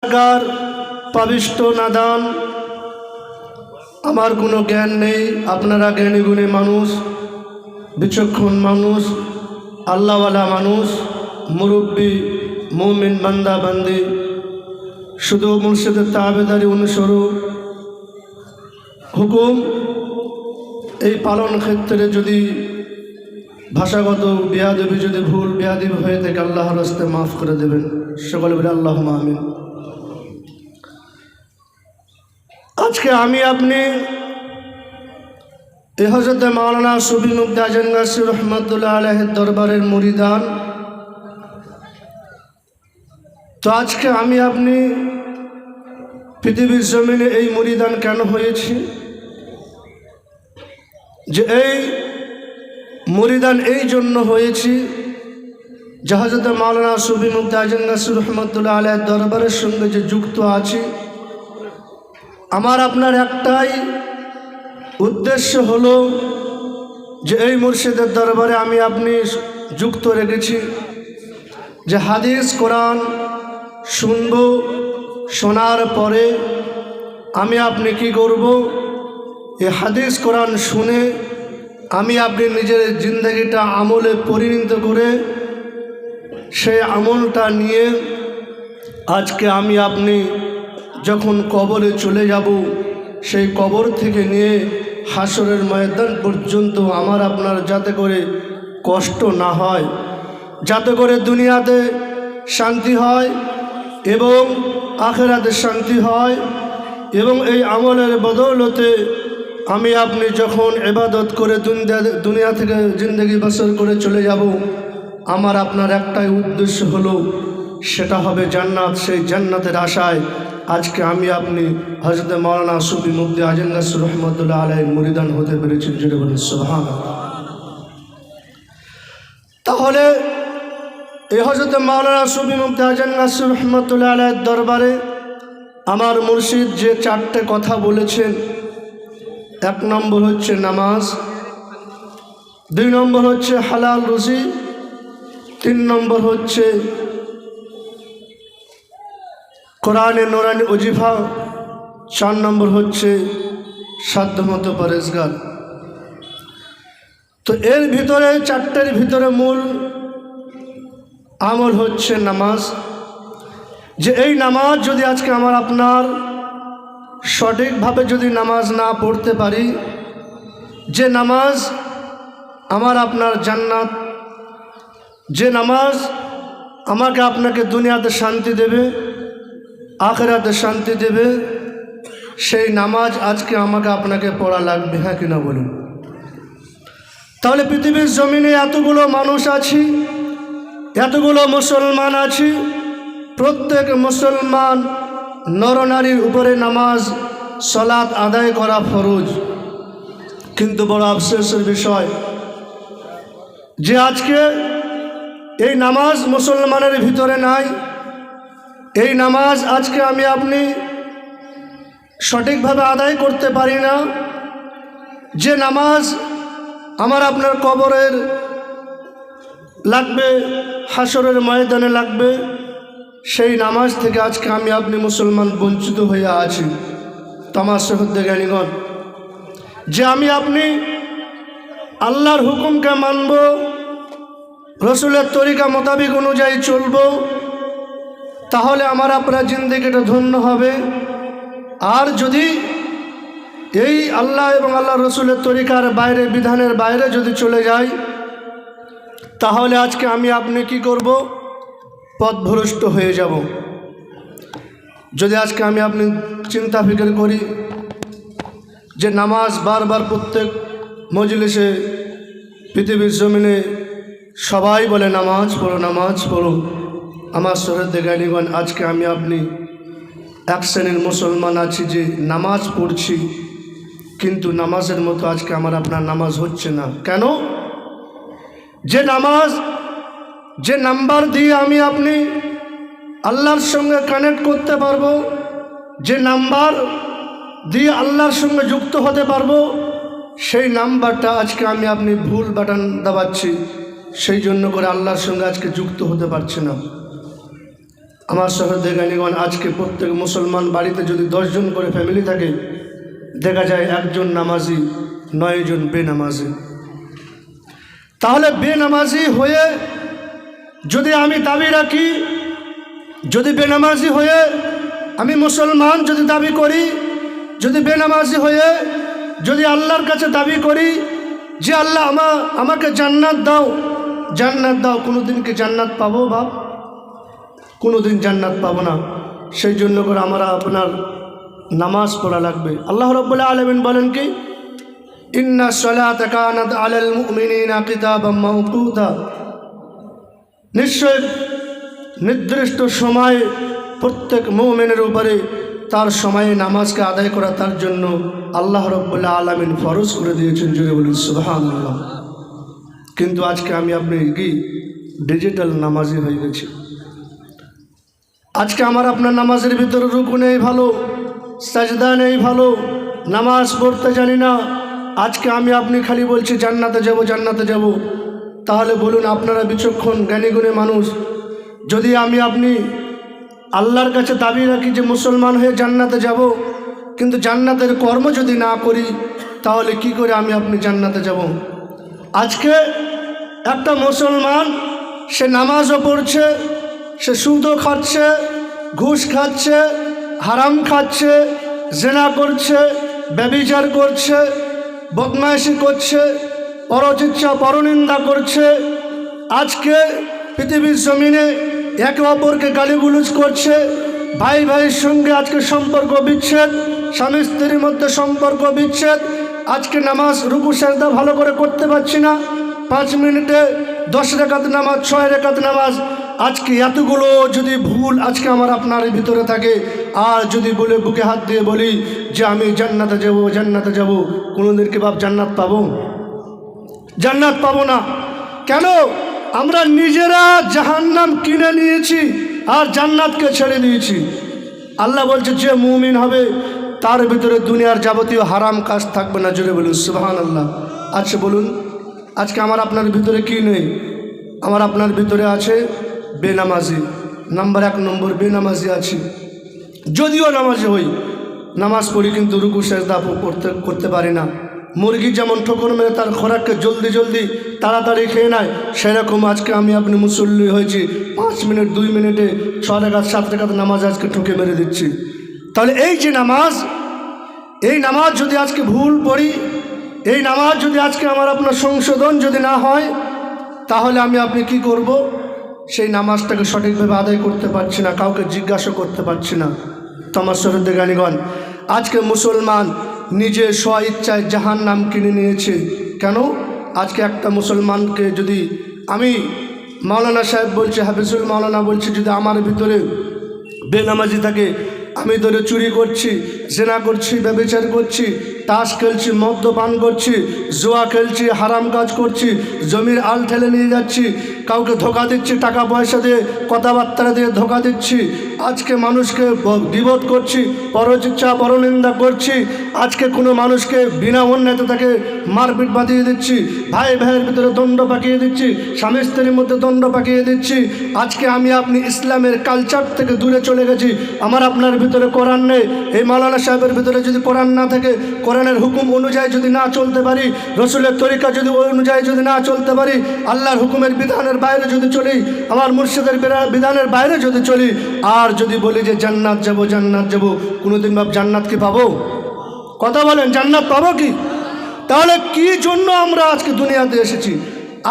গুনাহগার পাপিষ্ঠ নাদান, আমার কোনো জ্ঞান নেই। আপনারা জ্ঞানী গুণী মানুষ, বিচক্ষণ মানুষ, আল্লাহওয়ালা মানুষ, মুরব্বী মুমিন বান্দা বান্দি, শুধু মুর্শিদের তাবেদারি অনুসরণ হুকুম এই পালন ক্ষেত্রে যদি ভাষাগত বেয়াদবি যদি ভুল বেয়াদবি হয়ে থাকে আল্লাহর রাস্তে মাফ করে দেবেন। সকলে বলে আল্লাহুম্মা আমিন। আজকে আমি আপনি হযরত মাওলানা সুফি মুফতি আজম গাছী রহমাতুল্লাহ আলাইহির দরবারের মুরিদান। তো আজকে আমি আপনি পৃথিবীর জমিনে এই মুরিদান কেন হয়েছি, যে এই মুরিদান এই জন্য হয়েছি যে হযরত মাওলানা সুফি মুফতি আজম গাছী রহমাতুল্লাহ আলাইহির দরবারের সঙ্গে যে যুক্ত আছি। আমার আপনার একটাই উদ্দেশ্য হলো যে এই মুর্শিদের দরবারে আমি আপনি যুক্ত রেখেছি, যে হাদিস কোরআন শুনব, শোনার পরে আমি আপনি কি করব, এই হাদিস কোরআন শুনে আমি আপনি নিজের জিন্দগিটা আমলে পরিণত করে সেই আমলটা নিয়ে আজকে আমি আপনি যখন কবরে চলে যাব, সেই কবর থেকে নিয়ে হাসরের ময়দান পর্যন্ত আমার আপনার যাতে করে কষ্ট না হয়, যাতে করে দুনিয়াতে শান্তি হয় এবং আখিরাতে শান্তি হয়, এবং এই আমলের বদৌলতে আমি আপনি যখন ইবাদত করে দুনিয়া থেকে জিন্দগি বসর করে চলে যাব, আমার আপনার একটাই উদ্দেশ্য হলো সেটা হবে জান্নাত। সেই জান্নাতের আশায় আজকে আমি আপনি হযরত মাওলানা সুফি মুফতি আজম গাছী রহমাতুল্লাহ আলাইহির মুরিদান হতে পেরেছি। জোরে বলুন সুবহানাল্লাহ। তাহলে এই হযরত মাওলানা সুফি মুফতি আজম গাছী রহমাতুল্লাহ আলাইহির দরবারে আমার মুর্শিদ যে চারটে কথা বলেছেন, এক নম্বর হচ্ছে নামাজ, দুই নম্বর হচ্ছে হালাল রুজি, তিন নম্বর হচ্ছে কোরআনে নুরানি ওজিফা, চার নম্বর হচ্ছে সাধ্যমতো পরেজগার। তো এর ভিতরে চারটের ভিতরে মূল আমল হচ্ছে নামাজ। যে এই নামাজ যদি আজকে আমার আপনার সঠিকভাবে যদি নামাজ না পড়তে পারি, যে নামাজ আমার আপনার জান্নাত, যে নামাজ আমাকে আপনাকে দুনিয়াতে শান্তি দেবে, আখিরাতে শান্তি দেবে, সেই নামাজ আজকে আমাকে আপনাকে পড়া লাগবে। হ্যাঁ কিনা বলুন? তাহলে পৃথিবীর জমিনে এতগুলো মানুষ আছি, এতগুলো মুসলমান আছি, প্রত্যেক মুসলমান নরনারীর উপরে নামাজ সালাত আদায় করা ফরজ। কিন্তু বড় আফসোসের বিষয় যে আজকে এই নামাজ মুসলমানের ভিতরে নাই। এই নামাজ আজকে আমি আপনি সঠিকভাবে আদায় করতে পারি না। যে নামাজ আমার আপনার কবরের লাগবে, হাসরের ময়দানে লাগবে, সেই নামাজ থেকে আজকে আমি আপনি মুসলমান বঞ্চিত হয়ে আছি। তামার শ্রদ্ধা জ্ঞানীগণ, যে আমি আপনি আল্লাহর হুকুমকে মানব, রসুলের তরিকা মোতাবিক অনুযায়ী চলব, তাহলে আমার আপনার জিন্দেগিটা ধন্য হবে। আর যদি এই আল্লাহ এবং আল্লাহ রসুলের তরিকার বাইরে, বিধানের বাইরে যদি চলে যাই, তাহলে আজকে আমি আপনি কি করব? পথভ্রষ্ট হয়ে যাব। যদি আজকে আমি আপনি চিন্তা ফিকির করি যে নামাজ বারবার প্রত্যেক মজলিসে পৃথিবীর জমিনে সবাই বলে নামাজ পড়ো, নামাজ পড়ো। আমার শ্রদ্ধা জ্ঞানীগণ, আজকে আমি আপনি এক শ্রেণীর মুসলমান আছি যে নামাজ পড়ছি, কিন্তু নামাজের মতো আজকে আমার আপনার নামাজ হচ্ছে না। কেন? যে নামাজ, যে নাম্বার দিয়ে আমি আপনি আল্লাহর সঙ্গে কানেক্ট করতে পারবো, যে নাম্বার দিয়ে আল্লাহর সঙ্গে যুক্ত হতে পারবো, সেই নাম্বারটা আজকে আমি আপনি ভুল বাটন দাবাচ্ছি, সেই জন্য করে আল্লাহর সঙ্গে আজকে যুক্ত হতে পারছি না। আমার শহরে গানিগণ আজকে প্রত্যেক মুসলমান বাড়িতে যদি 10 জন করে ফ্যামিলি থাকে, দেখা যায় 1 জন নামাজি, 9 জন বেনামাজি। তাহলে বেনামাজি হয়ে যদি আমি দাবি রাখি, যদি বেনামাজি হয়ে আমি মুসলমান যদি দাবি করি, যদি বেনামাজি হয়ে যদি আল্লাহর কাছে দাবি করি যে আল্লাহ আমাকে জান্নাত দাও, জান্নাত দাও, কোনোদিন কি জান্নাত পাবো বাপ? কোনোদিন জান্নাত পাবো না। সেই জন্য করে আমরা আপনার নামাজ পড়া লাগবে। আল্লাহ রাব্বুল আলামিন বলেন কি, ইন্না সলাতা কানাত আলাল মুমিনিনা কিতাবাম মাওকুতা, নিশ্চয় নির্দিষ্ট সময় প্রত্যেক মুমিনের উপরে তার সময়ে নামাজকে আদায় করা তার জন্য আল্লাহ রাব্বুল আলামিন ফরজ করে দিয়েছেন। জোরে বলুন সুবহানাল্লাহ। কিন্তু আজকে আমি আপনি কি ডিজিটাল নামাজি হয়ে গেছি। আজকে আমার আপনার নামাজের ভিতরে রুকু নেই ভালো, সাজদা নেই ভালো, নামাজ পড়তে জানি না। আজকে আমি আপনি খালি বলছি জান্নাতে যাব, জান্নাতে যাব। তাহলে বলুন আপনারা বিচক্ষণ জ্ঞানীগুণী মানুষ, যদি আমি আপনি আল্লাহর কাছে দাবি রাখি যে মুসলমান হয়ে জান্নাতে যাব, কিন্তু জান্নাতের কর্ম যদি না করি, তাহলে কি করে আমি আপনি জান্নাতে যাব? আজকে একটা মুসলমান সে নামাজও পড়ছে, সে সুদও খাচ্ছে, ঘুষ খাচ্ছে, হারাম খাচ্ছে, জেনা করছে, ব্যভিচার করছে, বদমাইশি করছে, পরচিৎসা পরনিন্দা করছে। আজকে পৃথিবীর জমিনে একে অপরকে গালিগুলোজ করছে, ভাই ভাইয়ের সঙ্গে আজকে সম্পর্ক বিচ্ছেদ, স্বামী স্ত্রীর মধ্যে সম্পর্ক বিচ্ছেদ। আজকে নামাজ রুকু সাজদা ভালো করে করতে পারছি না, 5 মিনিটে 10 রাকাত নামাজ, 6 রাকাত নামাজ। আজকে এতগুলো যদি ভুল আজকে আমার আপনার ভিতরে থাকে, আর যদি বলে বুকে হাত দিয়ে বলি যে আমি জান্নাতে যাব, জান্নাতে যাব, কোনোদিন কি বাপ জান্নাত পাবো? জান্নাত পাবো না। কেন? আমরা নিজেরা জাহান্নাম কিনে নিয়েছি আর জান্নাতকে ছেড়ে দিয়েছি। আল্লাহ বলছে যে মুমিন হবে তার ভিতরে দুনিয়ার যাবতীয় হারাম কাজ থাকবে না। জোরে বলুন সুবহানাল্লাহ। আচ্ছা বলুন, আজকে আমার আপনার ভিতরে কি নেই? আমার আপনার ভিতরে আছে বেনামাজি। নাম্বার 1 নম্বর বেনামাজি আছে। যদিও নামাজি হই, নামাজ পড়ি, কিন্তু রুকু সেজদা করতে পারি না। মুরগি যেমন ঠোকর মেরে তার খোরাককে জলদি জলদি তাড়াতাড়ি খেয়ে নেয়, সেরকম আজকে আমি আপনি মুসল্লি হয়েছি, 5 মিনিট 2 মিনিটে 6 রাকাত 7 রাকাত নামাজ আজকে ঠুকে মেরে দিচ্ছি। তাহলে এই যে নামাজ, এই নামাজ যদি আজকে ভুল পড়ি, এই নামাজ যদি আজকে আমার আপনার সংশোধন যদি না হয়, তাহলে আমি আপনি কি করব? সেই নামাজটাকে সঠিকভাবে আদায় করতে পারছি না, কাউকে জিজ্ঞাসা করতে পারছি না। তো আমার শরীরে গানিগণ, আজকে মুসলমান নিজে স্ব ইচ্ছায় জাহান্নাম কিনে নিয়েছে। কেন? আজকে একটা মুসলমানকে যদি আমি, মাওলানা সাহেব বলছে, হাফিজুল মাওলানা বলছে, যদি আমার ভিতরে বেনামাজি থাকে, আমি ধরে চুরি করছি, জেনা করছি, ব্যভিচার করছি, তাস খেলছি, মদ্যপান করছি, জুয়া খেলছি, হারাম কাজ করছি, জমির আল ঠেলে নিয়ে যাচ্ছি, কাউকে ধোকা দিচ্ছি, টাকা পয়সা দিয়ে কথাবার্তা দিয়ে ধোকা দিচ্ছি, আজকে মানুষকে বিপদ করছি, পরচিৎসা পরনিন্দা করছি, আজকে কোনো মানুষকে বিনা অন্যায়তে তাকে মারপিট বাঁধিয়ে দিচ্ছি, ভাই ভাইয়ের ভিতরে দণ্ড পাকিয়ে দিচ্ছি, স্বামী স্ত্রীর মধ্যে দণ্ড পাকিয়ে দিচ্ছি। আজকে আমি আপনি ইসলামের কালচার থেকে দূরে চলে গেছি। আমার আপনার ভিতরে কোরআন নেই। এই মাওলানা সাহেবের ভিতরে যদি কোরআন না থাকে, কোরআনের হুকুম অনুযায়ী যদি না চলতে পারি, রসুলের তরিকা যদি অনুযায়ী যদি না চলতে পারি, আল্লাহর হুকুমের বিধানের বাইরে যদি চলি, আমার মুর্শিদের বিধানের বাইরে যদি চলি, আর যদি বলি যে জান্নাত যাব, জান্নাত যাব, কোনোদিন বাপ জান্নাত কি পাবো? কথা বলেন, জান্নাত পাবো কি? তাহলে কি জন্য আমরা আজকে দুনিয়াতে এসেছি?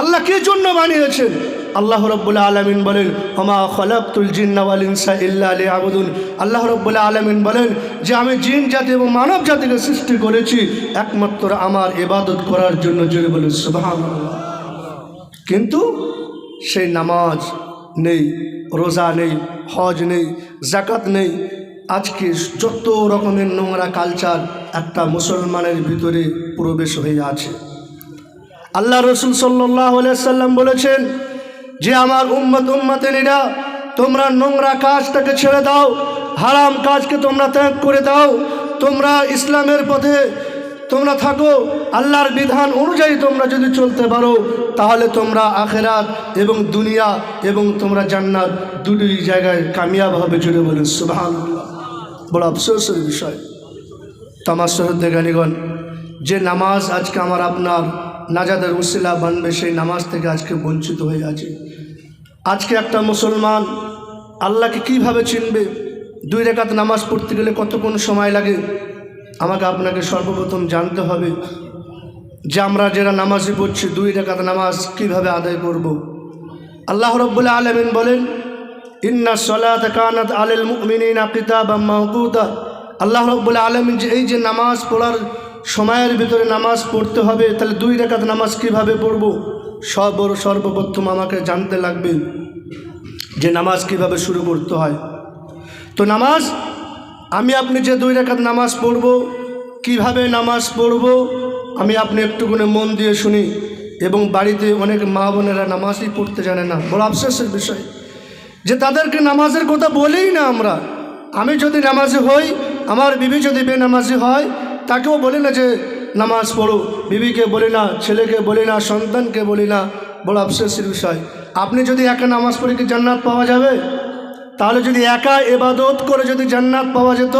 আল্লাহ কি জন্য বানিয়েছেন? আল্লাহ রাব্বুল আলামিন বলেন, ওমা খালাকতুল জিন্না ওয়াল ইনসা ইল্লা লিয়াবুদুন। আল্লাহ রাব্বুল আলামিন বলেন যে আমি জিন জাতি এবং মানব জাতিকে সৃষ্টি করেছি একমাত্র আমার ইবাদত করার জন্য। জোরে বলুন সুবহানাল্লাহ। কিন্তু সেই নামাজ নেই, রোজা নেই, হজ নেই, যাকাত নেই। আজকে যত রকমের নোংরা কালচার একটা মুসলমানের ভিতরে প্রবেশ হয়ে আছে। আল্লাহ রসুল সাল্লাল্লাহু আলাইহি সাল্লাম বলেছেন যে আমার উম্মতেরা, তোমরা নোংরা কাজটাকে ছেড়ে দাও, হারাম কাজকে তোমরা ত্যাগ করে দাও, তোমরা ইসলামের পথে তোমরা থাকো, আল্লাহর বিধান অনুযায়ী তোমরা যদি চলতে পারো, তাহলে তোমরা আখিরাত এবং দুনিয়া এবং তোমরা জান্নাত দুটোই জায়গায় কামিয়াব হবে। জুড়ে বলেন সুবহানাল্লাহ। বড় আফসোসের বিষয় তামার শহীদদের জ্ঞানীগণ, যে নামাজ আজকে আমার আপনার নাজাদের উসিলা বানবে, সেই নামাজ থেকে আজকে বঞ্চিত হয়ে আছে। আজকে একটা মুসলমান আল্লাহকে কিভাবে চিনবে? 2 রাকাত নামাজ পড়তে গেলে কতক্ষণ সময় লাগে? আমাকে আপনাকে সর্বপ্রথম জানতে হবে যে আমরা যারা নামাজই পড়ছি 2 রাকাত নামাজ কিভাবে আদায় করব। আল্লাহ রাব্বুল আলামিন বলেন, ইন্না সলাতা কানাত আলাল মুমিনিনা কিতাবাম মাওকুতা। আল্লাহ রাব্বুল আলামিন যে এই যে নামাজ পড়ার সময়ের ভিতরে নামাজ পড়তে হবে, তাহলে 2 রাকাত নামাজ কিভাবে পড়ব? সর্বপ্রথম আমাকে জানতে লাগবে যে নামাজ কিভাবে শুরু করতে হয়। তো নামাজ আমি আপনি যে 2 রাকাত নামাজ পড়ব, কিভাবে নামাজ পড়ব আমি আপনি একটুখানি মন দিয়ে শুনি। এবং বাড়িতে অনেক মা বোনেরা নামাজই পড়তে জানে না। বড় আফসোসের বিষয় যে তাদেরকে নামাজের কথা বলেই না আমরা। আমি যদি নামাজি হই, আমার বিবি যদি বেনামাজি হয়, তাকেও বলি না যে নামাজ পড়ো। বিবিকে বলি না, ছেলেকে বলি না, সন্তানকে বলি না। বড় আফসোসের বিষয়। আপনি যদি একা নামাজ পড়ে কি জান্নাত পাওয়া যাবে? তাহলে যদি একা ইবাদত করে যদি জান্নাত পাওয়া যেত,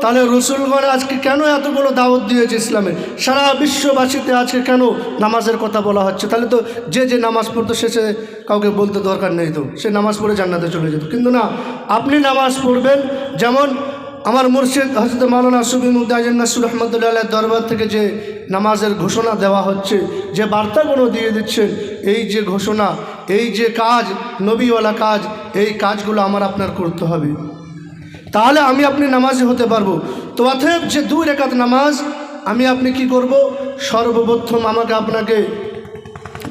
তাহলে রসুলগণ আজকে কেন এতগুলো দাওয়াত দিয়েছে ইসলামে? সারা বিশ্ববাসীতে আজকে কেন নামাজের কথা বলা হচ্ছে? তাহলে তো যে নামাজ পড়তো শেষে কাউকে বলতে দরকার নেই, তো সে নামাজ পড়ে জান্নাতে চলে যেত। কিন্তু না, আপনি নামাজ পড়বেন। যেমন আমার মুর্শিদ হযরত মাওলানা সুফি মুফতি আজম নাসির রহমতুল্লাহ আলাইহির দরবার থেকে যে নামাজের ঘোষণা দেওয়া হচ্ছে, যে বার্তাগুলো দিয়ে দিচ্ছেন, এই যে ঘোষণা, এই যে কাজ, নবীওয়ালা কাজ, এই কাজগুলো আমার আপনার করতে হবে, তাহলে আমি আপনি নামাজি হতে পারবো। তো অতএব যে 2 রাকাত নামাজ আমি আপনি কি করব? সর্বপ্রথম আমাকে আপনাকে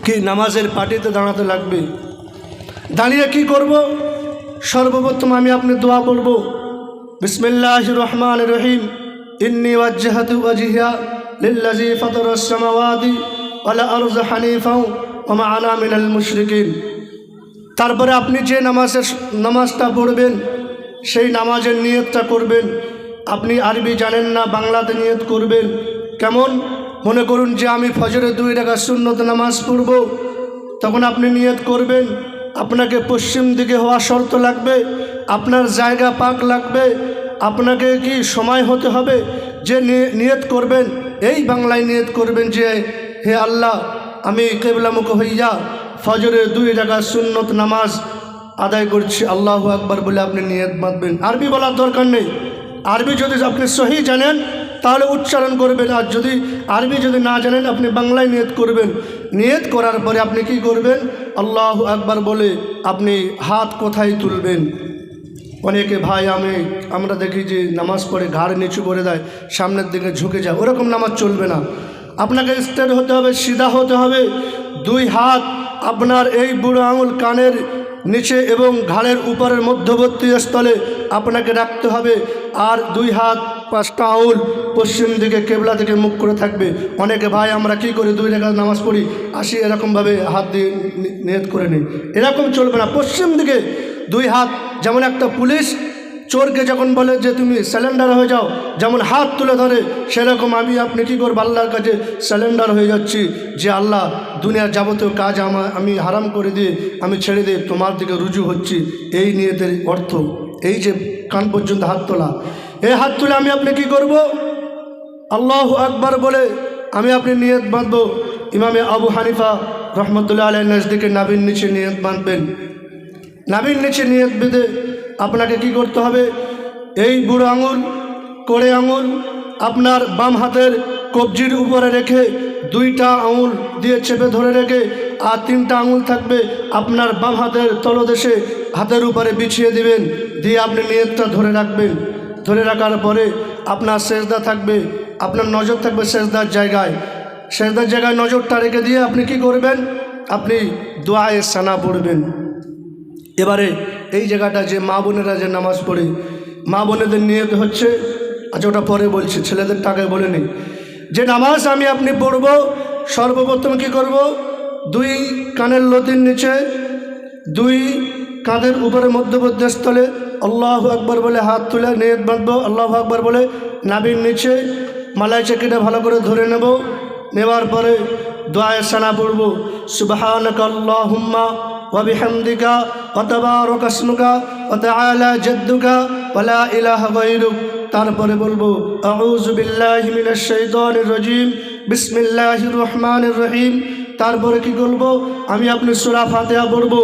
কি নামাজের পাটিতে দাঁড়াতে লাগবে। দাঁড়িয়ে কি করব? সর্বপ্রথম আমি আপনি দোয়া পড়ব, বিসমিল্লাহির রহমানির রহিম, ইন্নী ওয়াজ্জাহতু ওয়াজহিয়া লিল্লাযী ফাতারাস সামাওয়াতি ওয়াল আরযা হানিফা ওয়া মা আনা মিনাল মুশরিকিন। তারপরে আপনি যে নামাজটা পড়বেন, সেই নামাজের নিয়তটা করবেন। আপনি আরবি জানেন না, বাংলাতে নিয়ত করবেন। কেমন? মনে করুন যে আমি ফজরে 2 রাকাত সুন্নত নামাজ পড়ব, তখন আপনি নিয়ত করবেন। আপনাকে পশ্চিম দিকে হওয়া শর্ত লাগবে, আপনার জায়গা পাক লাগবে, আপনাকে কি সময় হতে হবে যে নিয়ত করবেন। এই বাংলায় নিয়ত করবেন যে হে আল্লাহ, আমি কিবলামুখ হইয়া ফজরে 2 রাকাত সুন্নত নামাজ আদায় করছি, আল্লাহু আকবার বলে আপনি নিয়ত বাঁধবেন। আরবি বলার দরকার নেই। আরবি যদি আপনি সহি জানেন তাহলে উচ্চারণ করবেন, আর যদি আরবি যদি না জানেন আপনি বাংলায় নিয়ত করবেন। নিয়ত করার পরে আপনি কি করবেন? আল্লাহু আকবার বলে আপনি হাত কোথায় তুলবেন? অনেকে ভাই আমরা দেখি যে নামাজ পড়ে ঘাড় নিচু করে দেয়, সামনের দিকে ঝুঁকে যায়। ওরকম নামাজ চলবে না। আপনাকে স্ট্রেট হতে হবে, সিধা হতে হবে। 2 হাত আপনার এই বুড়ো আঙুল কানের নিচে এবং ঘাড়ের উপরের মধ্যবর্তী স্থলে আপনাকে রাখতে হবে। আর 2 হাত 5টা আঙুল পশ্চিম দিকে কেবলা দিকে মুখ করে থাকবে। অনেকে ভাই আমরা কি করি, 2 রাকাত নামাজ পড়ি, আসি এরকমভাবে হাত দিয়ে নিয়ত করে নিই। এরকম চলবে না। পশ্চিম দিকে 2 হাত, যেমন একটা পুলিশ চোরকে যখন বলে যে তুমি স্যালেন্ডার হয়ে যাও, যেমন হাত তুলে ধরে, সেরকম আমি আপনি কী করবো? আল্লাহর কাছে স্যালেন্ডার হয়ে যাচ্ছি যে আল্লাহ, দুনিয়ার যাবতীয় কাজ আমি হারাম করে দিয়ে আমি ছেড়ে দিয়ে তোমার দিকে রুজু হচ্ছি। এই নিয়তের অর্থ এই যে কান পর্যন্ত হাত তোলা। এই হাত তুলে আমি আপনি কি করব? আল্লাহু আকবার বলে আমি আপনি নিয়ত বাঁধবো। ইমামে আবু হানিফা রহমতুল্লাহ আলাইহির নজদিকে নাভির নিচে নিয়ত বাঁধবেন। নাভির নিচে নিয়ত বেঁধে আপনাকে কি করতে হবে? এই বুড়ো আঙুল, কোড়ে আঙুল আপনার বাম হাতের কবজির উপরে রেখে 2টা আঙুল দিয়ে চেপে ধরে রেখে, আর 3টা আঙুল থাকবে আপনার বাম হাতের তলদেশে হাতের উপরে বিছিয়ে দিবেন। দিয়ে আপনি নিয়তটা ধরে রাখবেন। ধরে রাখার পরে আপনার সেজদা থাকবে, আপনার নজর থাকবে সেজদার জায়গায়। সেজদার জায়গায় নজরটা রেখে দিয়ে আপনি কি করবেন? আপনি দোয়ায়ে সানা পড়বেন। এবারে এই জায়গাটা যে মা বোনেরা যে নামাজ পড়ে, মা বোনেদের নিয়ত হচ্ছে, আচ্ছা ওটা পরে বলছি, ছেলেদের টাকায় বলে নিই, যে নামাজ আমি আপনি পড়ব, সর্বপ্রথম কি করব? 2 কানের লতির নিচে, 2 কাঁধের উপরে মধ্যবর্তী স্থলে আল্লাহু আকবার বলে হাত তুলে নিয়ত বাঁধবো। আল্লাহু আকবার বলে নাভির নিচে মালাই চাকিটা ভালো করে ধরে নেব। নেওয়ার পরে দোয়ায়ে সানা পড়ব, সুবহানাকা আল্লাহুম্মা ওয়া বিহামদিকা ওয়া তাবারাকা ইসমুকা ওয়া তাআলা জাদ্দুকা ওয়া লা ইলাহা গায়রুক। তারপরে বলবো আউযু বিল্লাহি মিনাশ শাইতানির রাজিম, বিসমিল্লাহির রহমানির রহিম। তারপরে কি করব, আমি আপনি সূরা ফাতিহা পড়ব,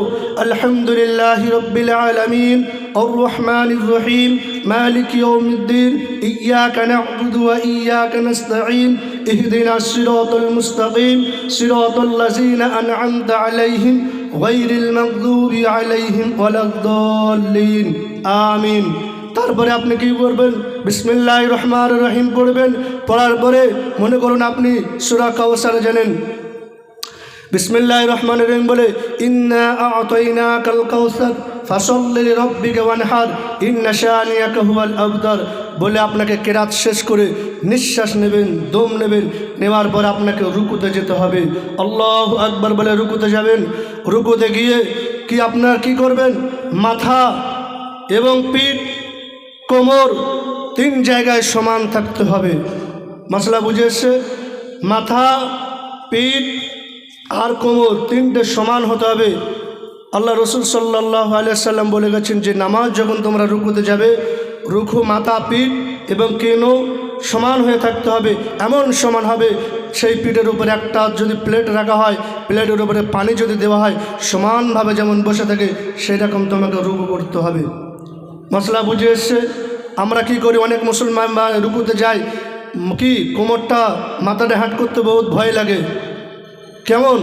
আলহামদুলিল্লাহি রাব্বিল আলামিন আর রহমানির রহিম মালিকি ইয়াউমিদ্দিন ইয়্যাকা না'বুদু ওয়া ইয়্যাকা নাস্তাঈন ইহদিনাস সিরাতাল মুস্তাকিম সিরাতাল লাযিনা আন'আমতা আলাইহিম গায়রিল মাগদুবি আলাইহিম ওয়ালাদ-দাল্লিন আমিন। তারপরে আপনি কি করবেন, বিসমিল্লাহির রহমানির রহিম পড়বেন। পড়ার পরে মনে করুন আপনি সূরা কাউসার জানেন, বিসমিল্লাহির রহমানির রহিম বলে ইন্না আ'তাইনাকাল কাউসার ফাসাল্লি লিরাব্বিকা ওয়ানহার ইন্না শানিয়াকা হুয়াল আবতার বলে আপনাকে কেরাত শেষ করে নিঃশ্বাস নেবেন, দম নেবেন। নেওয়ার পর আপনাকে রুকুতে যেতে হবে। আল্লাহু আকবার বলে রুকুতে যাবেন। রুকুতে গিয়ে কি আপনার কি করবেন, মাথা এবং পিঠ কোমর 3 জায়গায় সমান থাকতে হবে। মশলা বুঝে এসছে? মাথা, পিঠ আর কোমর 3টে সমান হতে হবে। আল্লাহ রসুল সাল্লাল্লাহু আলাইহি সাল্লাম বলে গেছেন যে নামাজ যখন তোমরা রুকুতে যাবে, রুকু মাথা, পিঠ এবং কেনো সমান হয়ে থাকতে হবে। এমন সমান হবে সেই পিঠের উপরে একটা যদি প্লেট রাখা হয়, প্লেটের উপরে পানি যদি দেওয়া হয়, সমানভাবে যেমন বসে থাকে সেরকম তোমাকে রুকু করতে হবে। মশলা বুঝে এসছে? আমরা কি করি, অনেক মুসলমান রুকুতে যাই, কি কোমরটা মাথাটা হাঁট করতে বহুত ভয় লাগে। কেমন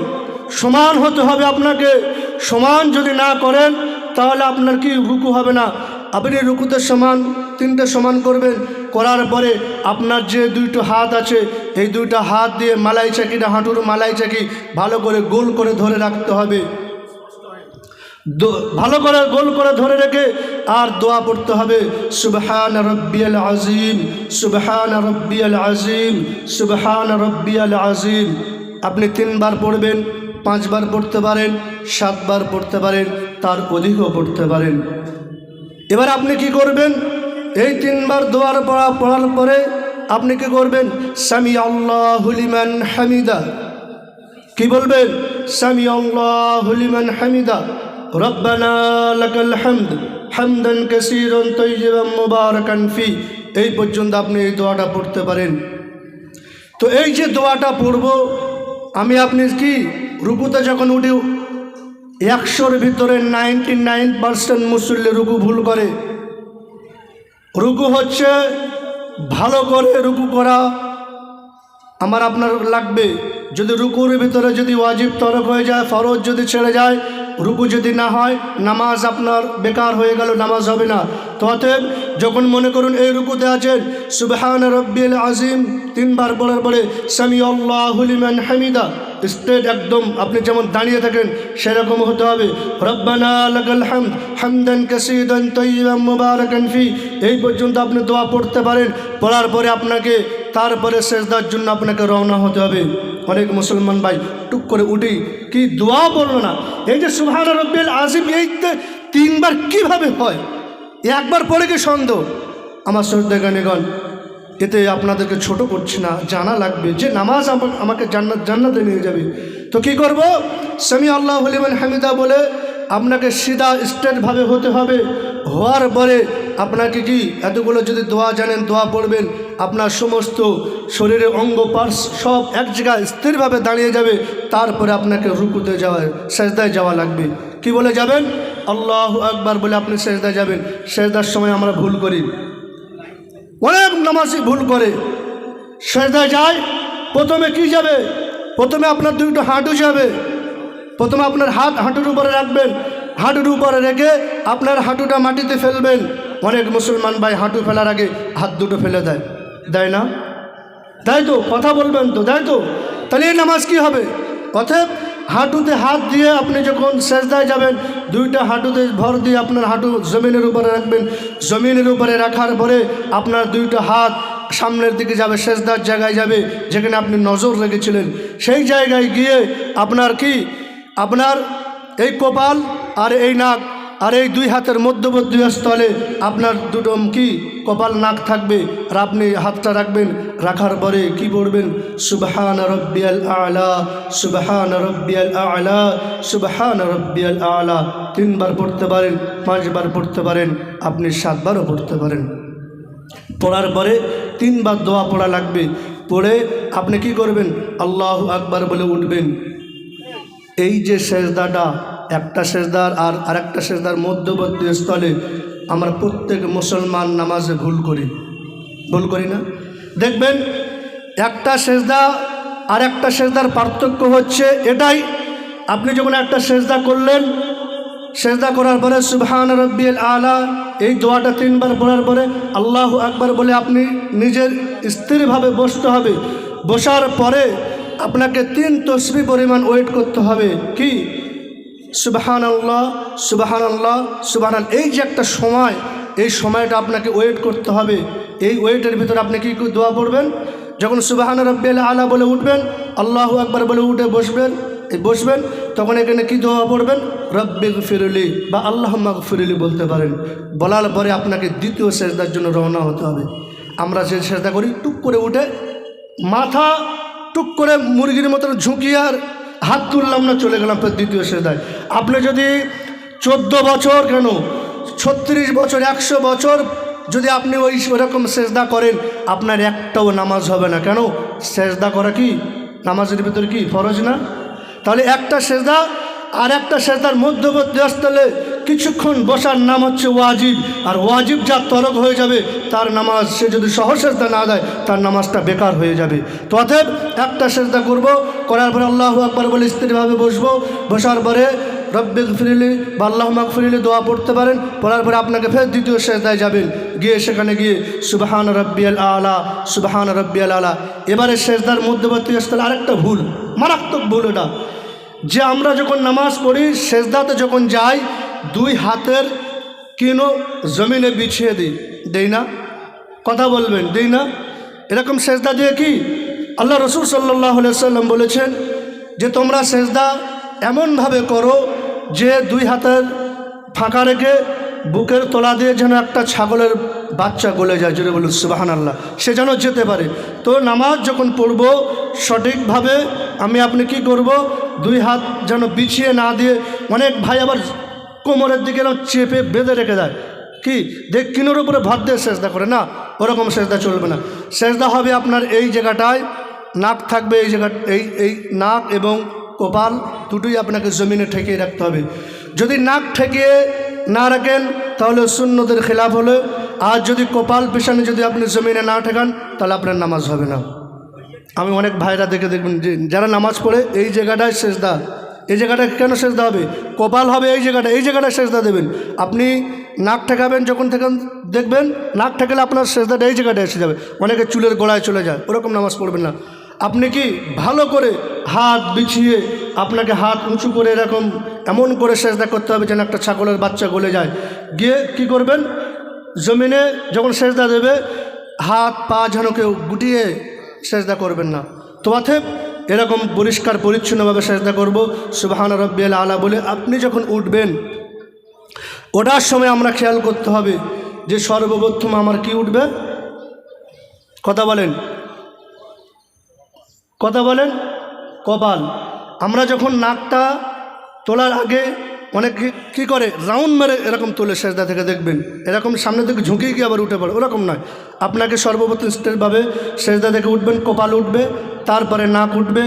সমান হতে হবে আপনাকে। সমান যদি না করেন তাহলে আপনার কি রুকু হবে না। আপনি রুকুতে সমান 3টে সমান করবেন। করার পরে আপনার যে 2টো হাত আছে, এই 2টা হাত দিয়ে মালাই চাকিটা, হাঁটুর মালাই চাকি ভালো করে গোল করে ধরে রাখতে হবে। ভালো করে গোল করে ধরে রেখে আর দোয়া পড়তে হবে, সুবহান রাব্বিয়াল আযীম সুবহান রাব্বিয়াল আযীম সুবহান রাব্বিয়াল আযীম। আপনি 3 বার পড়বেন, 5 বার পড়তে পারেন, 7 বার পড়তে পারেন, তার অধিকও পড়তে পারেন। এবার আপনি কি করবেন, এই 3 বার দোয়ার পড়ার পরে আপনি কি করবেন, সামি আল্লাহু লিমান হামিদা। কি বলবেন, সামি আল্লাহু লিমান হামিদা রব্বানা লাকাল হামদ হামদান কাসীরান তাইয়িবান মুবারাকান ফি। এই পর্যন্ত আপনি এই দোয়াটা পড়তে পারেন। তো এই যে দোয়াটা পড়ব আমি, আপনি কি রুকুতে যখন উঠি 100-র ভিতরে 99% মুসল্লি রুকু ভুল করে। রুকু হচ্ছে ভালো করে রুকু করা আমার আপনার লাগবে। যদি রুকুর ভিতরে যদি ওয়াজিব তরক হয়ে যায়, ফরজ যদি ছেড়ে যায়, রুকু যদি না হয়, নামাজ আপনার বেকার হয়ে গেল, নামাজ হবে না। তো অতএব যখন মনে করুন এই রুকুতে আছেন, সুবহান রাব্বিয়াল আযীম 3 বার পড়ার পরে সামি আল্লাহু লিমান হামিদা, স্ট্রেট একদম আপনি যেমন দাঁড়িয়ে থাকেন সেরকম হতে হবে। রব্বানা লাকাল হামদ হামদান কাসীরান তাইয়িবান মুবারাকান ফি। এই পর্যন্ত আপনি দোয়া পড়তে পারেন। পড়ার পরে আপনাকে তারপরে সেজদার জন্য আপনাকে রওনা হতে হবে। অনেক মুসলমান ভাই টুক করে উঠি কি দোয়া পড়লো না। এই যে সুবহান রাব্বিয়াল আযীম, এই 3 বার কীভাবে হয়, একবার পড়ে কি সন্দেহ? আমার শ্রদ্ধাজ্ঞানীগণ, এতে আপনাদেরকে ছোট করছি না, জানা লাগবে যে নামাজ আমাকে জান্নাতে নিয়ে যাবে। তো কি করব, সামি আল্লাহু লিমান হামিদা বলে আপনাকে সিধা স্ট্রেটভাবে হতে হবে। হওয়ার পরে আপনাকে কি এতগুলো যদি দোয়া জানেন, দোয়া পড়বেন, আপনার সমস্ত শরীরের অঙ্গ পার্স সব এক জায়গায় স্থিরভাবে দাঁড়িয়ে যাবে। তারপরে আপনাকে রুকুতে সেজদায় যাওয়া লাগবে। কি বলে যাবেন, আল্লাহু আকবার বলে আপনি সেজদায় যাবেন। সেজদার সময় আমরা ভুল করি, অনেক নামাজি ভুল করে। সেজদায় যায়, প্রথমে কি যাবে, প্রথমে আপনার 2টো হাঁটু যাবে। প্রথমে আপনার হাত হাঁটুর উপরে রাখবেন, হাঁটুর উপরে রেখে আপনার হাঁটুটা মাটিতে ফেলবেন। অনেক মুসলমান ভাই হাঁটু ফেলার আগে হাত 2টো ফেলে দেয় না? তাই তো, কথা বলবেন তো, তাই তো? তাহলে এই নামাজ কি হবে? অতএব হাঁটুতে হাত দিয়ে আপনি যখন সেজদায় যাবেন, 2টা হাঁটুতে ভর দিয়ে আপনার হাঁটু জমিনের উপরে রাখবেন। জমিনের উপরে রাখার পরে আপনার 2টা হাত সামনের দিকে যাবে, সেজদার জায়গায় যাবে যেখানে আপনি নজর রেখেছিলেন। সেই জায়গায় গিয়ে আপনার কি, আপনার এই কপাল আর এই নাক আর এই দুই হাতের মধ্যবর্তী স্থলে আপনার দুটো কি কপাল নাক থাকবে, আর আপনি হাতটা রাখবেন, রাখার পরে কি পড়বেন? সুবহান রাব্বিয়াল আ'লা, সুবহান রাব্বিয়াল আ'লা, সুবহান রাব্বিয়াল আ'লা। 3 বার পড়তে পারেন, 5 বার পড়তে পারেন, আপনি 7 বারও পড়তে পারেন। পড়ার পরে 3 বার দোয়া পড়া লাগবে। পড়ে আপনি কি করবেন? আল্লাহু আকবার বলে উঠবেন। এই যে সেজদাটা, একটা সেজদার আর আরেকটা সেজদার মধ্যবর্তী স্থলে আমরা প্রত্যেক মুসলমান নামাজে ভুল করি না? দেখবেন একটা সেজদা আর একটা সেজদার পার্থক্য হচ্ছে এটাই, আপনি যখন একটা সেজদা করলেন, সেজদা করার পরে সুবহান রাব্বিয়াল আ'লা এই দোয়াটা 3 বার পড়ার পরে আল্লাহু আকবার বলে আপনি নিজের স্থিরভাবে বসতে হবে। বসার পরে আপনাকে 3 তসবিহ পরিমাণ ওয়েট করতে হবে। কি? সুবহানাল্লাহ, সুবহানাল্লাহ, সুবহানাল্লাহ। এই যে একটা সময়, এই সময়টা আপনাকে ওয়েট করতে হবে। এই ওয়েটের ভিতরে আপনি কি দোয়া পড়বেন? যখন সুবহান রাব্বিয়াল আ'লা বলে উঠবেন, আল্লাহু আকবার বলে উঠে বসবেন, তখন এখানে কি দোয়া পড়বেন? রব্বিগফিরলি বা আল্লাহুম্মা গফিরলি বলতে পারেন। বলার পরে আপনাকে দ্বিতীয় সেজদার জন্য রওনা হতে হবে। আমরা যে সেজদা করি, টুক করে উঠে মাথা টুক করে মুরগির মতন ঝুঁকিয়ে আর হাত তুললাম না, চলে গেলাম দ্বিতীয় সেজদায়। আপনি যদি 14 বছর কেন 36 বছর 100 বছর যদি আপনি ওরকম সেজদা করেন, আপনার একটাও নামাজ হবে না। কেন? সেজদা করা কি নামাজের ভিতরে কি ফরজ না? তাহলে একটা সেজদা আর একটা সেজদার মধ্যবর্তী স্থলে কিছুক্ষণ বসার নাম হচ্ছে ওয়াজিব। আর ওয়াজিব যার তরক হয়ে যাবে, তার নামাজ, সে যদি সহজ সেজদা না দেয়, তার নামাজটা বেকার হয়ে যাবে। তো অতএব একটা সেজদা করব, করার পরে আল্লাহু আকবার বলে স্থিরভাবে বসবো। বসার পরে রব্বিগফিরলি বা আল্লাহুম্মা গফিরলি দোয়া পড়তে পারেন। পড়ার পরে আপনাকে ফের দ্বিতীয় সেজদায় যাবেন, গিয়ে সেখানে গিয়ে সুবহান রাব্বিয়াল আ'লা, সুবহান রাব্বিয়াল আ'লা। এবারে সেজদার মধ্যবর্তী স্থলে আরেকটা ভুল, মারাত্মক ভুল এটা, যে আমরা যখন নামাজ পড়ি, সেজদাতে যখন যাই, 2 হাতের কিনো জমিনে বিছিয়ে দেই না? কথা বলবেন, দেই না? এরকম সেজদা দিয়ে কি আল্লাহ রসুল সাল্লাল্লাহু আলাইহি সাল্লাম বলেছেন যে তোমরা সেজদা এমনভাবে করো যে 2 হাতের ফাঁকা রেখে বুকের তলা দিয়ে যেন একটা ছাগলের বাচ্চা গলে যায়, জোরে বলুন সুবহানাল্লাহ, সে যেন যেতে পারে। তো নামাজ যখন পড়ব সঠিকভাবে আপনি কি করব? 2 হাত যেন বিছিয়ে না দিয়ে, অনেক ভাই আবার কোমরের দিকে চেপে বেঁধে রেখে দেয়, কি দেখ কিনোর উপরে ভাত দিয়ে সেজদা করে না, ওরকম সেজদা চলবে না। সেজদা হবে আপনার এই জায়গাটায়, নাক থাকবে এই জায়গা, এই নাক এবং কপাল দুটোই আপনাকে জমিনে ঠেকিয়ে রাখতে হবে। যদি নাক ঠেকিয়ে না রাখেন তাহলে সুন্নতের খেলাফ হলো, আর যদি কপাল পেছনে যদি আপনি জমিনে না ঠেকান তাহলে আপনার নামাজ হবে না। আমি অনেক ভাইরা দেখবেন যে যারা নামাজ পড়ে এই জায়গাটায় সেজদা, এই জায়গাটায় কেন সেজদা হবে? কপাল হবে এই জায়গাটায় সেজদা দেবেন। আপনি নাক ঠেকাবেন, যখন দেখবেন নাক ঠেকালে আপনার সেজদাটা এই জায়গাটায় এসে যাবে, অনেকে চুলের গোড়ায় চলে যায়, ওরকম নামাজ পড়বেন না। আপনি কি ভালো করে হাত বিছিয়ে, আপনাকে হাত উঁচু করে এমন করে সেজদা করতে হবে যেন একটা ছাগলের বাচ্চা গলে যায়। গিয়ে কি করবেন? জমিনে যখন সেজদা দেবে, হাত পা যেন কেউ গুটিয়ে সেজদা করবেন না। তো অতএব এরকম পরিষ্কার পরিচ্ছন্নভাবে সেজদা করব সুবহান রাব্বিয়াল আ'লা বলে। আপনি যখন উঠবেন, ওঠার সময় আমরা খেয়াল করতে হবে যে সর্বপ্রথম আমার কি উঠবে? কথা বলেন কপাল। আমরা যখন নাকটা তোলার আগে অনেকে কি করে, রাউন্ড মেরে এরকম তোলে সেজদা থেকে, দেখবেন এরকম সামনে থেকে ঝুঁকিয়ে গিয়ে আবার উঠে পড়ে, ওরকম নয়। আপনাকে সর্বপ্রথম স্থিরভাবে সেজদা থেকে উঠবেন, কপাল উঠবে, তারপরে নাক উঠবে।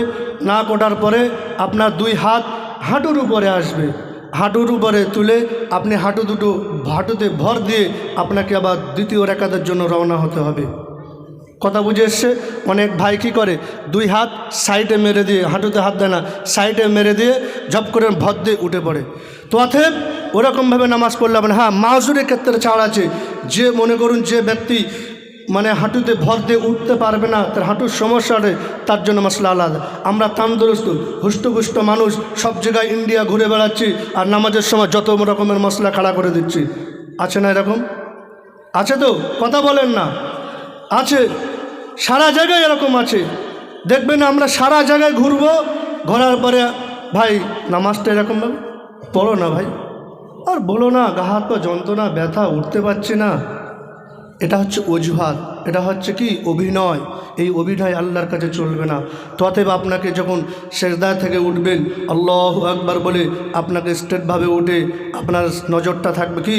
নাক ওঠার পরে আপনার 2 হাত হাঁটুর উপরে আসবে, হাঁটুর উপরে তুলে আপনি হাঁটু দুটো হাঁটুতে ভর দিয়ে আপনাকে আবার দ্বিতীয় রাকাতের জন্য রওনা হতে হবে। কথা বুঝে এসছে? অনেক ভাই কী করে, 2 হাত সাইডে মেরে দিয়ে, হাঁটুতে হাত দেয় না, সাইডে মেরে দিয়ে ঝপ করে ভর দিয়ে উঠে পড়ে। তো অতএব ওরকমভাবে নামাজ পড়লে হবে না। হ্যাঁ, মাহুজুরের ক্ষেত্রে ছাড় আছে। যে মনে করুন যে ব্যক্তি হাঁটুতে ভর দিয়ে উঠতে পারবে না, তার হাঁটুর সমস্যা আছে, তার জন্য মশলা আলাদা। আমরা তন্দুরুস্ত হুষ্টপুষ্ট মানুষ, সব জায়গায় ইন্ডিয়া ঘুরে বেড়াচ্ছি, আর নামাজের সময় যত রকমের মশলা খাড়া করে দিচ্ছি। আছে না এরকম? আছে তো? কথা বলেন না? আছে, সারা জায়গায় এরকম আছে। দেখবেন আমরা সারা জায়গায় ঘুরবো, ঘোরার পরে ভাই নামাজটা এরকমভাবে পড়ো না ভাই, আর বলো না গা হাত পা যন্ত্রণা ব্যথা উঠতে পারছি না, এটা হচ্ছে অজুহাত, এটা হচ্ছে কি অভিনয়। এই অভিনয় আল্লাহর কাছে চলবে না। তো অতএব আপনাকে যখন সেজদা থেকে উঠবেন আল্লাহু আকবার বলে আপনাকে স্ট্রেটভাবে উঠে আপনার নজরটা থাকবে কি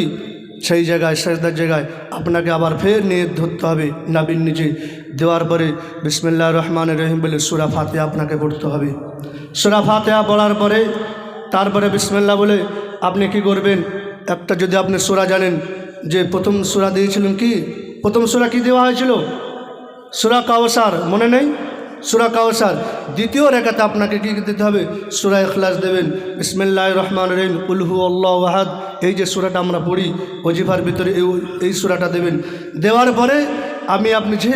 সেই জায়গায়, সেজদার জায়গায়। আপনাকে আবার ফের নিয়ত ধরতে হবে নাবির নিচে, দেওয়ার পরে বিসমিল্লাহির রহমানির রহিম বলে সূরা ফাতিহা আপনাকে পড়তে হবে। সূরা ফাতিহা পড়ার পরে তারপরে বিসমিল্লাহ বলে আপনি কি করবেন, একটা যদি আপনি সূরা জানেন যে প্রথম সূরা দিয়েছিলেন, কি প্রথম সূরা কি দেওয়া হয়েছিল? সূরা কাউসার, মনে নেই? সূরা কাউসার। দ্বিতীয় রাকাতে আপনাকে কি দিতে হবে? সূরা ইখলাস দেবেন। বিসমিল্লাহির রহমানির রহিম, কুল হুয়াল্লাহু আহাদ, এই যে সূরাটা আমরা পড়ি ওজিফার ভিতরে, এই সূরাটা দেবেন। দেওয়ার পরে আপনি যে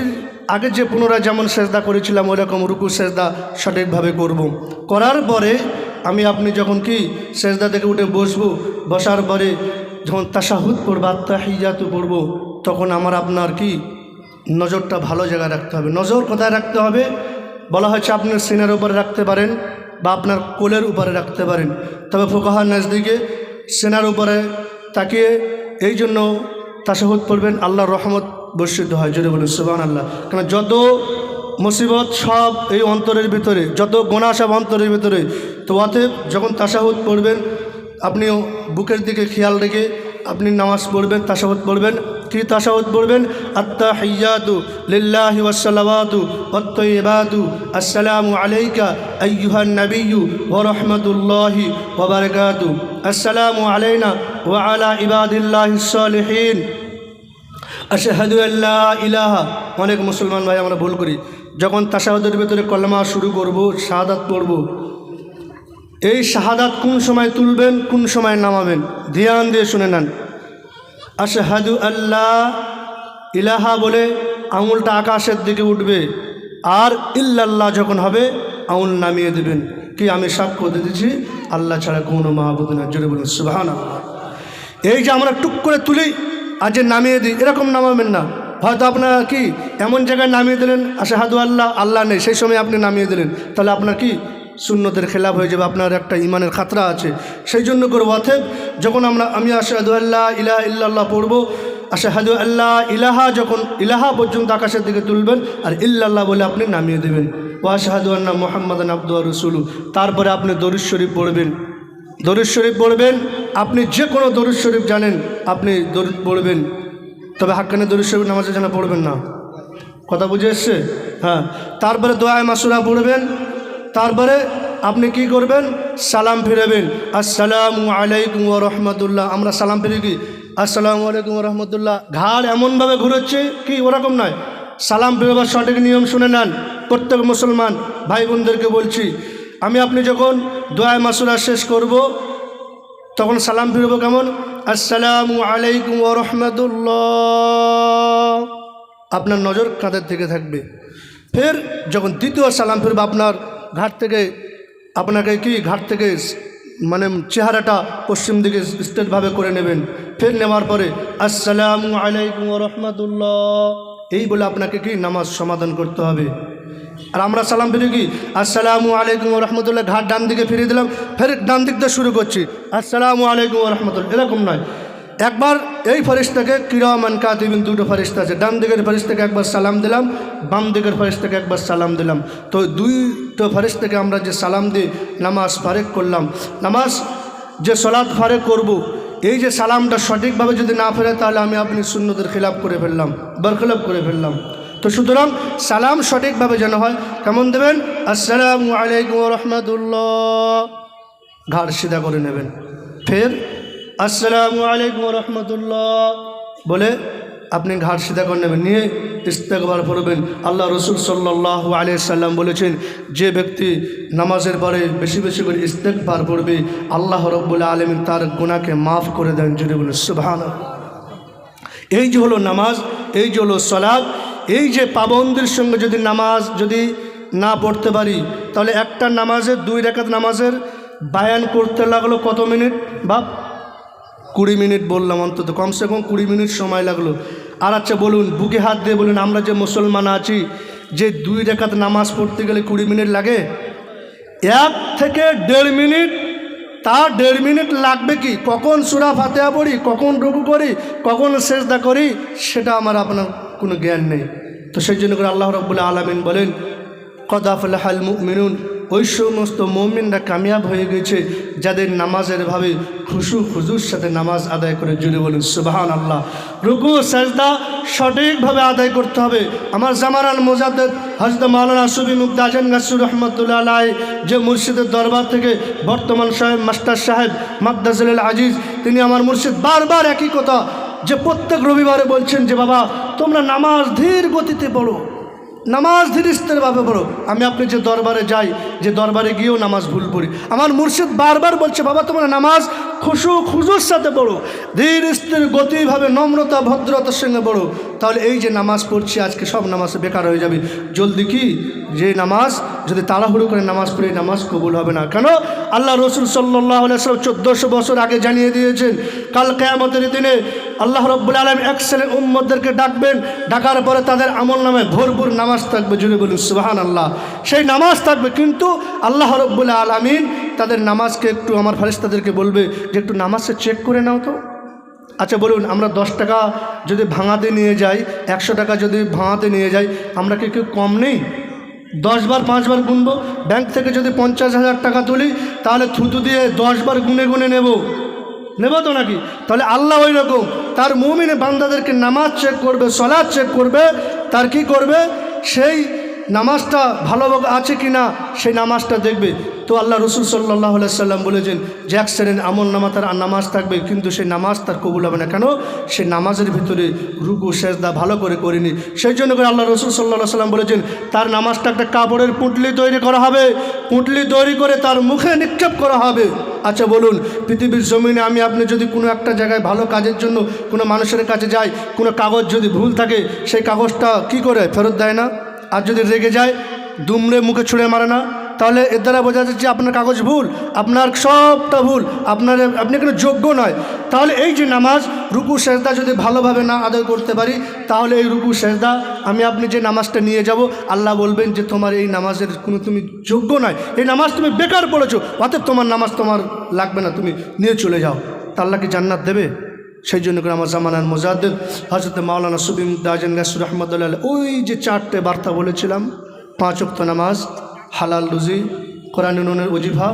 আগে যে পুনরায় যেমন সেজদা করেছিলাম ওইরকম রুকু সেজদা সঠিকভাবে করব। করার পরে আপনি যখন কি সেজদা থেকে উঠে বসবো, বসার পরে যখন তাশাহুদ পড়ব, আত্তাহিয়াতু পড়ব, তখন আপনার কি নজরটা ভালো জায়গায় রাখতে হবে। নজর কোথায় রাখতে হবে? বলা হয়েছে আপনার সিনার উপরে রাখতে পারেন বা আপনার কোলের উপরে রাখতে পারেন, তবে ফুকাহার নজদিকে সিনার উপরে তাকিয়ে এই জন্য তাশাহুদ পড়বেন, আল্লাহর রহমত বর্ষিত হয়। জোরে বলুন সুবহানাল্লাহ। কারণ যত মুসিবত সব এই অন্তরের ভিতরে, যত গোনা সব অন্তরের ভিতরে। তো অতএব যখন তাশাহুদ পড়বেন আপনি বুকের দিকে খেয়াল রেখে আপনি নামাজ পড়বেন, তাশাহুদ পড়বেন। কি তাশাহুদ পড়বেন? আত্তাহিয়াতু লিল্লাহি ওয়াসসালাওয়াতু ওয়াত-তাইয়্যিবাতু আসসালামু আলাইকা আইয়ুহান নাবিয়্যু ওয়া রাহমাতুল্লাহি ওয়া বারাকাতুহু আসসালামু আলাইনা ওয়া আলা ইবাদিল্লাহিস সালিহিন আশহাদু আল্লা ইলাহা। অনেক মুসলমান ভাই আমরা ভুল করি, যখন তাশাহুদের ভিতরে কলেমা শুরু করব, শাহাদাত পড়ব, এই শাহাদাত কোন সময় তুলবেন, কোন সময় নামাবেন, ধ্যান দিয়ে শুনে নেন। আশহাদু আল্লা ইলাহা বলে আঙুলটা আকাশের দিকে উঠবে, আর ইল্লাল্লাহ যখন হবে আঙুল নামিয়ে দেবেন। কি আমি সাক্ষ্য দিতেছি আল্লাহ ছাড়া কোনো মাহবুদ না। জোরে বলুন সুবহানাল্লাহ। এই যে আমরা টুক করে তুলি আর যে নামিয়ে দিই, এরকম নামাবেন না। হয়তো আপনারা কি এমন জায়গায় নামিয়ে দিলেন আশহাদু আল্লাহ, আল্লাহ নেই, সেই সময় আপনি নামিয়ে দিলেন, তাহলে আপনার কি সুন্নতের খেলাফ হয়ে যাবে, আপনার একটা ইমানের খাতরা আছে। সেই জন্য করবো অতএব যখন আমি আশহাদু আল্লাহ ইলাহা ইল্লাল্লাহ পড়বো, আশহাদু আল্লাহ ইলাহা যখন ইলাহা পর্যন্ত আকাশের দিকে তুলবেন আর ইল্লাল্লাহ বলে আপনি নামিয়ে দেবেন। ওয়া আশহাদু আন্না মুহাম্মাদান আবদুহু ওয়া রাসূলুহু। তারপরে আপনি দরুদ শরীফ পড়বেন। দরুদ শরীফ পড়বেন, আপনি যে কোনো দরুদ শরীফ জানেন আপনি দরুদ পড়বেন, তবে হাক্কানি দরুদ শরীফ নামাজের জন্য পড়বেন না। কথা বুঝে এসছে? হ্যাঁ। তারপরে দোয়ায়ে মাসুরা পড়বেন। তারপরে আপনি কি করবেন? সালাম ফিরাবেন, আসসালামু আলাইকুম ওয়া রাহমাতুল্লাহ। আমরা সালাম ফিরি কি আসসালামু আলাইকুম ওয়া রাহমাতুল্লাহ, ঘাড় এমনভাবে ঘুরোচ্ছে কি ওরকম নয়। সালাম ফিরবার সঠিক নিয়ম শুনে নেন। প্রত্যেক মুসলমান ভাই বোনদেরকে বলছি, আপনি যখন দোয়ায়ে মাসুরা শেষ করব তখন সালাম ফিরব কেমন? আসসালামু আলাইকুম ওয়া রাহমাতুল্লাহ। আপনার নজর কাঁধের থেকে থাকবে। ফের যখন দ্বিতীয় সালাম ফিরবে আপনার ঘাট থেকে, আপনাকে কি ঘাট থেকে মানে চেহারাটা পশ্চিম দিকে স্ট্রেটভাবে করে নেবেন। ফের নেওয়ার পরে আসসালামু আলাইকুম ওয়া রাহমাতুল্লাহ এই বলে আপনাকে কি নামাজ সমাধান করতে হবে। আর আমরা সালাম ফিরে কি আসসালামু আলাইকুম ওয়া রাহমাতুল্লাহ, ঘাট ডান দিকে ফিরিয়ে দিলাম, ফের ডান দিক দিয়ে শুরু করছি আসসালামু আলাইকুম ওয়া রাহমাতুল্লাহ, এরকম নয়। একবার এই ফেরেশতাকে কিরামান কাতিবিন, দুটো ফেরেশতা আছে, ডান দিকের ফেরেশতাকে একবার সালাম দিলাম, বাম দিকের ফেরেশতাকে একবার সালাম দিলাম। তো দুইটো ফেরেশতাকে আমরা যে সালাম দিয়ে নামাজ ফারেক করলাম, নামাজ যে সলাৎ ফারেক করব, এই যে সালামটা সঠিকভাবে যদি না ফেরে তাহলে আপনি সুন্নতের খিলাফ করে ফেললাম, বরখিলাফ করে ফেললাম। তো সুতরাং সালাম সঠিকভাবে যেন হয়, কেমন দেবেন? আসসালামু আলাইকুম ওয়া রাহমাতুল্লাহ, ঘাড় সিধা করে নেবেন। ফের আসসালামু আলাইকুম ওয়া রাহমাতুল্লাহ বলে আপনি ঘাড় সিধা করে নেবেন, নিয়ে ইস্তেগফার পড়বেন। আল্লাহ রসুল সাল্লাল্লাহু আলাইহি সাল্লাম বলেছেন, যে ব্যক্তি নামাজের পরে বেশি বেশি করে ইস্তেগফার পড়বে আল্লাহ রাব্বুল আলামিন তার গুনাহকে মাফ করে দেন। জোরে বলুন সুবহানাল্লাহ। এই যে হলো নামাজ, এই যে হলো সালাত। এই যে পাবন্দির সঙ্গে যদি নামাজ যদি না পড়তে পারি তাহলে একটা নামাজের 2 রাকাত নামাজের বায়ান করতে লাগলো কত মিনিট? বাপ 20 মিনিট বললাম, অন্তত কমসে কম 20 মিনিট সময় লাগলো। আর আচ্ছা বলুন, বুকে হাত দিয়ে বলুন, আমরা যে মুসলমান আছি যে 2 রাকাত নামাজ পড়তে গেলে 20 মিনিট লাগে? 1 থেকে 1.5 মিনিট তার 1.5 মিনিট লাগবে কি, কখন সূরা ফাতিহা পড়ি, কখন রুকু করি, কখন সেজদা করি, সেটা আমার আপনার কোনো জ্ঞান নেই। তো সেই জন্য করে আল্লাহ রাব্বুল আলামিন বলেন কদ আফলাহাল মুমিনুন, ওই সমস্ত মুমিনরা কামিয়াব হয়ে গেছে যাদের নামাজের ভাবে খুশু খুজুর সাথে নামাজ আদায় করে। জুড়ে বলুন সুবহানাল্লাহ। রুকু সাজদা সঠিকভাবে আদায় করতে হবে। আমার জামানার মুজাদ্দিদ হযরত মাওলানা সুফি মুফতি আজম গাছসি রাহমাতুল্লাহ আলাইহি, যে মুর্শিদের দরবার থেকে বর্তমান সাহেব মাস্টার সাহেব মাদ্দাজিল আজিজ, তিনি আমার মুর্শিদ বারবার একই কথা, যে প্রত্যেক রবিবারে বলছেন যে বাবা তোমরা নামাজ ধীর গতিতে পড়ো, নামাজ ধীর স্থিরভাবে পড়ো। আমি আপনি যে দরবারে যাই, যে দরবারে গিয়েও নামাজ ভুল পড়ি। আমার মুর্শিদ বারবার বলছে বাবা তোমরা নামাজ খুশু খুজুর সাথে পড়ো, ধীর স্থির গতিভাবে নম্রতা ভদ্রতার সঙ্গে পড়ো। তাহলে এই যে নামাজ পড়ছি আজকে সব নামাজ বেকার হয়ে যাবে। জলদি কি যে নামাজ যদি তাড়াহুড়ো করে নামাজ পড়ে, নামাজ কবুল হবে না। কেন? আল্লাহ রসুল সাল্লাল্লাহু আলাইহি ওয়াসাল্লাম 1400 বছর আগে জানিয়ে দিয়েছেন কাল কিয়ামতের দিনে আল্লাহ রাব্বুল আলামিন এক শ্রেণীর উম্মতদেরকে ডাকবেন, ডাকার পরে তাদের আমল নামে ভরপুর নামাজ থাকবে। জুড়ে বলুন সুবহানাল্লাহ। সেই নামাজ থাকবে, কিন্তু আল্লাহ রাব্বুল আলামিন তাদের নামাজকে একটু, আমার ফেরেশতাদেরকে বলবে যে একটু নামাজটা চেক করে নাও তো। আচ্ছা বলুন, আমরা 10 টাকা যদি ভাঙাতে নিয়ে যাই, 100 টাকা যদি ভাঙাতে নিয়ে যাই, আমরা কি কেউ কম নেই? 10 বার 5 বার গুনবো। ব্যাংক থেকে যদি 50,000 টাকা তুলি, তাহলে থুতু দিয়ে 10 বার গুনে গুনে নেব তো নাকি? তাহলে আল্লাহ ওই রকম তার মুমিন বান্দাদেরকে নামাজ চেক করবে, সালাত চেক করবে। তার কি করবে? সেই নামাজটা ভালো আছে কি না সেই নামাজটা দেখবে। তো আল্লাহ রসুল সাল্লাল্লাহু আলাইহি সাল্লাম বলেছেন যে এক শ্রেণীর আমল নামা তার নামাজ থাকবে, কিন্তু সেই নামাজ তার কবুল হবে না। কেন? সেই নামাজের ভিতরে রুকু সেজদা ভালো করে করেনি। সেই জন্য করে আল্লাহ রসুল সাল্লাল্লাহু আলাইহি সাল্লাম বলেছেন তার নামাজটা একটা কাপড়ের পুঁটলি তৈরি করা হবে, পুঁটলি তৈরি করে তার মুখে নিক্ষেপ করা হবে। আচ্ছা বলুন, পৃথিবীর জমিনে আমি আপনি যদি কোনো একটা জায়গায় ভালো কাজের জন্য কোনো মানুষের কাছে যাই, কোনো কাগজ যদি ভুল থাকে, সেই কাগজটা কি করে ফেরত দেয় না? আর যদি রেগে যায় দুমড়ে মুখে ছুঁড়ে মারে না? তাহলে এর দ্বারা বোঝা যাচ্ছে আপনার কাগজ ভুল, আপনার সবটা ভুল, আপনি কোনো যোগ্য নয়। তাহলে এই যে নামাজ রুকু সেজদা যদি ভালোভাবে না আদায় করতে পারি, তাহলে এই রুকু সেজদা আমি আপনি যে নামাজটা নিয়ে যাব, আল্লাহ বলবেন যে তোমার এই নামাজের কোনো তুমি যোগ্য নয়, এই নামাজ তুমি বেকার পড়েছো, অতএব তোমার নামাজ তোমার লাগবে না, তুমি নিয়ে চলে যাও। তা আল্লাহ কি জান্নাত দেবে? সেই জন্য করে আমার জামানার মুজাদ্দিদ হযরত মাওলানা সুফি মুফতি আজম গাছসি রাহমাতুল্লাহ আলাইহি ওই যে 4টে বার্তা বলেছিলাম, 5 ওয়াক্ত নামাজ, হালাল রুজি, কোরআন নুনের ওজিফা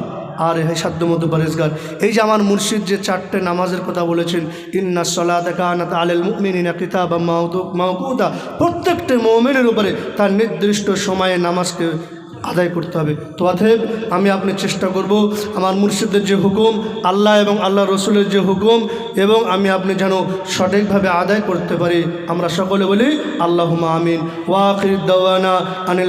আর এই সাধ্যমতো পরেজগার, এই যে আমার মুর্শিদ যে 4টে নামাজের কথা বলেছেন, ইন্নাস সালাতা কানাত আলাল মুমিনিনা কিতাবাম মাওকুতা, প্রত্যেকটা মুমিনের উপরে তার নির্দিষ্ট সময়ে নামাজকে আদায় করতে হবে। তো অতএব আমি আপনি চেষ্টা করব আমার মুর্শিদের যে হুকুম, আল্লাহ এবং আল্লাহ রসুলের যে হুকুম, এবং আমি আপনি যেন সঠিকভাবে আদায় করতে পারি। আমরা সকলে বলি আল্লাহুম্মা আমিন। ওয়া আখির দাওয়ানা আনিল